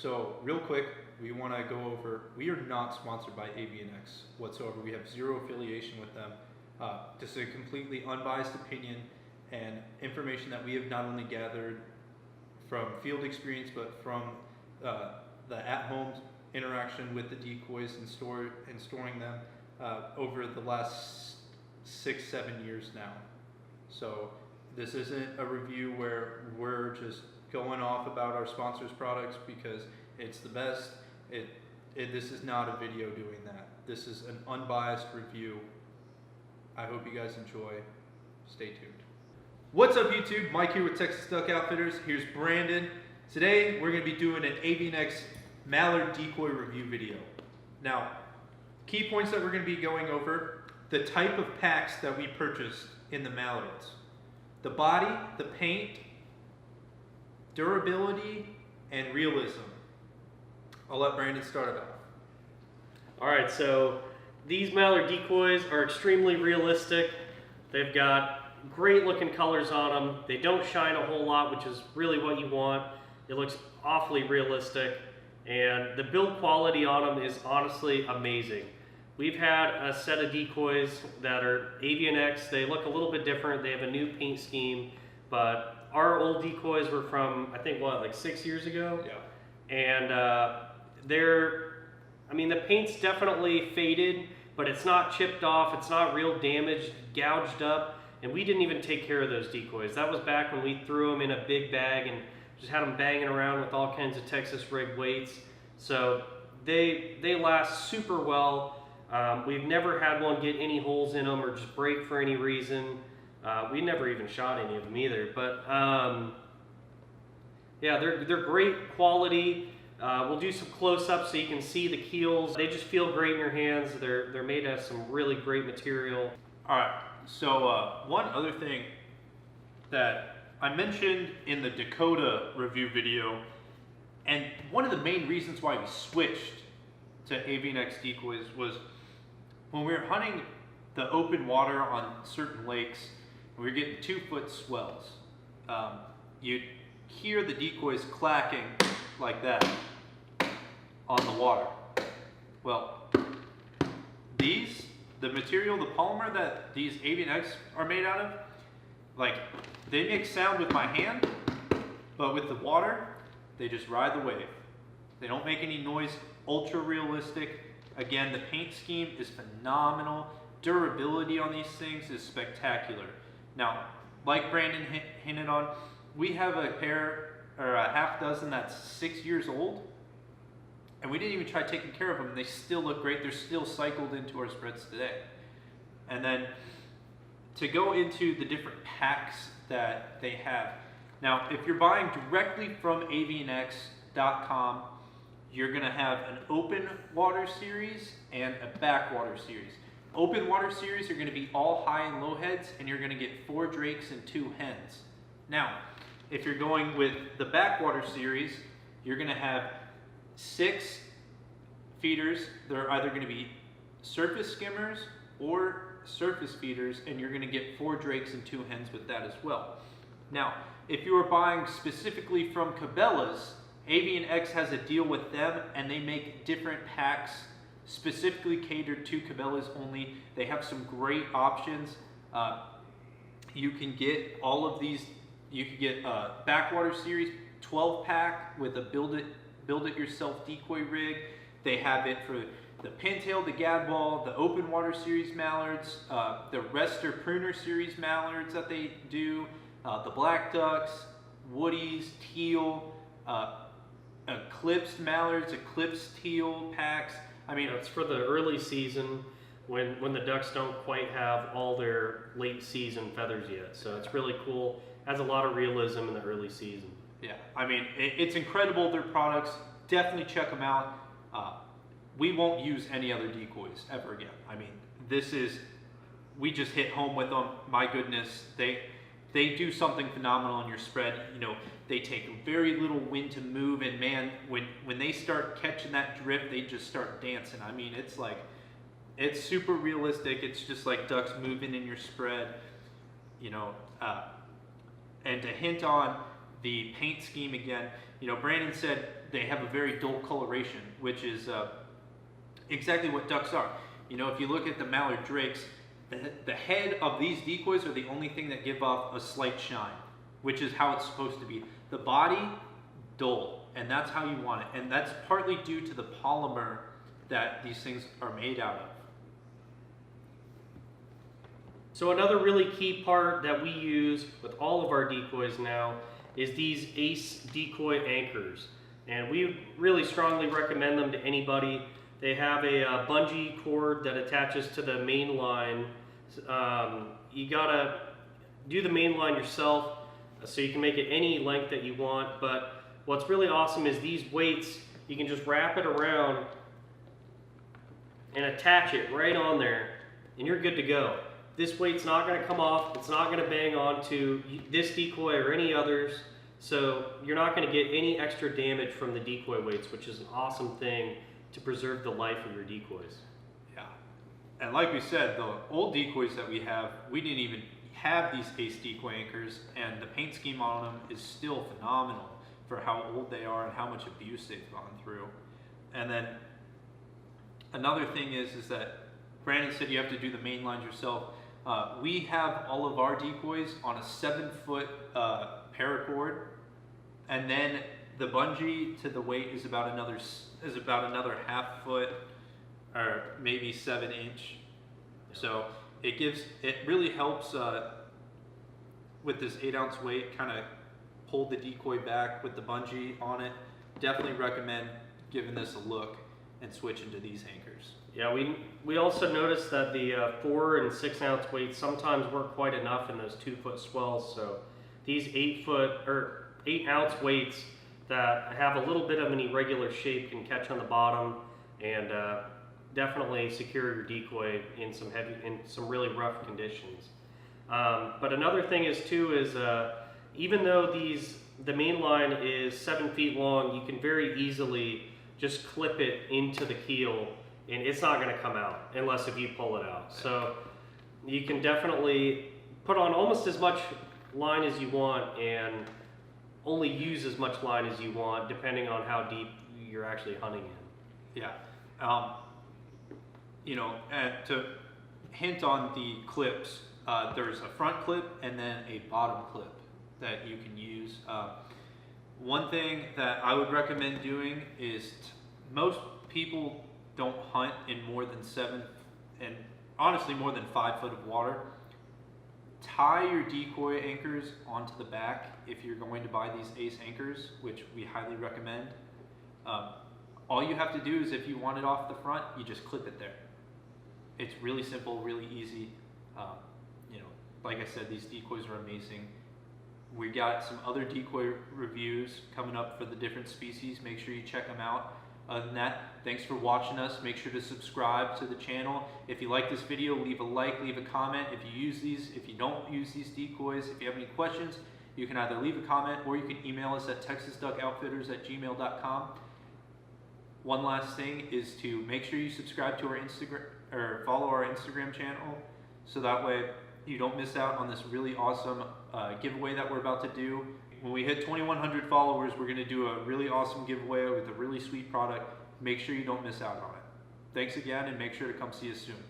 So real quick, we want to go over, we are not sponsored by Avian-x whatsoever. We have zero affiliation with them. This is a completely unbiased opinion and information that we have not only gathered from field experience, but from the at-home interaction with the decoys and storing them over the last 6-7 years now. So this isn't a review where we're just going off about our sponsors' products because it's the best. This is not a video doing that. This is an unbiased review. I hope you guys enjoy. Stay tuned. What's up, YouTube? Mike here with Texas Duck Outfitters. Here's Brandon. Today we're going to be doing an Avian-x Mallard Decoy review video. Now, key points that we're going to be going over: the type of packs that we purchased in the Mallards, the body, the paint, durability, and realism. I'll let Brandon start it off. Alright, so these Mallard decoys are extremely realistic. They've got great looking colors on them. They don't shine a whole lot, which is really what you want. It looks awfully realistic, and the build quality on them is honestly amazing. We've had a set of decoys that are Avian-x. They look a little bit different. They have a new paint scheme, but our old decoys were from, I think, what, like 6 years ago? Yeah. And the paint's definitely faded, but it's not chipped off, it's not real damaged, gouged up, and we didn't even take care of those decoys. That was back when we threw them in a big bag and just had them banging around with all kinds of Texas rig weights. So they last super well. We've never had one get any holes in them or just break for any reason. We never even shot any of them either, but yeah, they're great quality. We'll do some close-ups so you can see the keels. They just feel great in your hands. They're made out of some really great material. All right, so one other thing that I mentioned in the Dakota review video, and one of the main reasons why we switched to Avian-x decoys was when we were hunting the open water on certain lakes, we were getting 2-foot swells. You'd hear the decoys clacking like that on the water. Well, the material, the polymer that these Avian-x are made out of, like, they make sound with my hand, but with the water, they just ride the wave. They don't make any noise. Ultra realistic. Again, the paint scheme is phenomenal. Durability on these things is spectacular. Now, like Brandon hinted on, we have a pair, or a half dozen, that's 6 years old, and we didn't even try taking care of them. They still look great. They're still cycled into our spreads today. And then to go into the different packs that they have. Now, if you're buying directly from avianx.com, you're going to have an open water series and a backwater series. Open water series are going to be all high and low heads, and you're going to get 4 drakes and 2 hens. Now, if you're going with the backwater series, you're going to have 6 feeders. They're either going to be surface skimmers or surface feeders, and you're going to get 4 drakes and 2 hens with that as well. Now, if you are buying specifically from Cabela's, Avian-x has a deal with them, and they make different packs specifically catered to Cabela's only. They have some great options. You can get all of these. You can get a backwater series 12-pack with a build it yourself decoy rig. They have it for the pintail, the gadwall, the open water series mallards, the rester pruner series mallards that they do, the black ducks, woodies, teal, eclipsed mallards, eclipsed teal packs. I mean, it's for the early season when the ducks don't quite have all their late season feathers yet. So it's really cool. Has a lot of realism in the early season. Yeah, I mean, it's incredible, their products. Definitely check them out. We won't use any other decoys ever again. I mean, we just hit home with them. My goodness, they do something phenomenal on your spread. You know, they take very little wind to move, and man, when they start catching that drift, they just start dancing. I mean, it's super realistic. It's just like ducks moving in your spread, you know. And to hint on the paint scheme again, you know, Brandon said they have a very dull coloration, which is exactly what ducks are. You know, if you look at the mallard drakes, the head of these decoys are the only thing that give off a slight shine, which is how it's supposed to be. The body, dull, and that's how you want it. And that's partly due to the polymer that these things are made out of. So another really key part that we use with all of our decoys now is these Ace decoy anchors. And we really strongly recommend them to anybody. They have a bungee cord that attaches to the main line. You gotta do the main line yourself, so you can make it any length that you want. But what's really awesome is these weights, you can just wrap it around and attach it right on there, and you're good to go. This weight's not going to come off, it's not going to bang onto this decoy or any others, so you're not going to get any extra damage from the decoy weights, which is an awesome thing to preserve the life of your decoys. Yeah, and like we said, the old decoys that we have, we didn't even have these Ace decoy anchors, and the paint scheme on them is still phenomenal for how old they are and how much abuse they've gone through. And then another thing is that Brandon said you have to do the main lines yourself. We have all of our decoys on a 7-foot paracord, and then the bungee to the weight is about another half foot, or maybe 7 inch. So it really helps with this 8-ounce weight, kind of hold the decoy back with the bungee on it. Definitely recommend giving this a look and switching to these anchors. Yeah, we also noticed that the 4 and 6 ounce weights sometimes work quite enough in those 2-foot swells. So these 8 ounce weights that have a little bit of an irregular shape can catch on the bottom and definitely secure your decoy in some really rough conditions. But another thing is even though the main line is 7 feet long, you can very easily just clip it into the keel, and it's not going to come out unless if you pull it out. So you can definitely put on almost as much line as you want and only use as much line as you want depending on how deep you're actually hunting in. Yeah. You know, and to hint on the clips, there's a front clip and then a bottom clip that you can use. One thing that I would recommend doing is most people don't hunt in more than 7 and honestly more than 5 foot of water. Tie your decoy anchors onto the back if you're going to buy these Ace anchors, which we highly recommend. All you have to do is if you want it off the front, you just clip it there. It's really simple, really easy. You know, like I said, these decoys are amazing. We got some other decoy reviews coming up for the different species. Make sure you check them out. Other than that, thanks for watching us. Make sure to subscribe to the channel. If you like this video, leave a like, leave a comment. If you use these, if you don't use these decoys, if you have any questions, you can either leave a comment or you can email us at texasduckoutfitters@gmail.com. One last thing is to make sure you subscribe to our Instagram or follow our Instagram channel, so that way you don't miss out on this really awesome giveaway that we're about to do. When we hit 2,100 followers, we're going to do a really awesome giveaway with a really sweet product. Make sure you don't miss out on it. Thanks again, and make sure to come see us soon.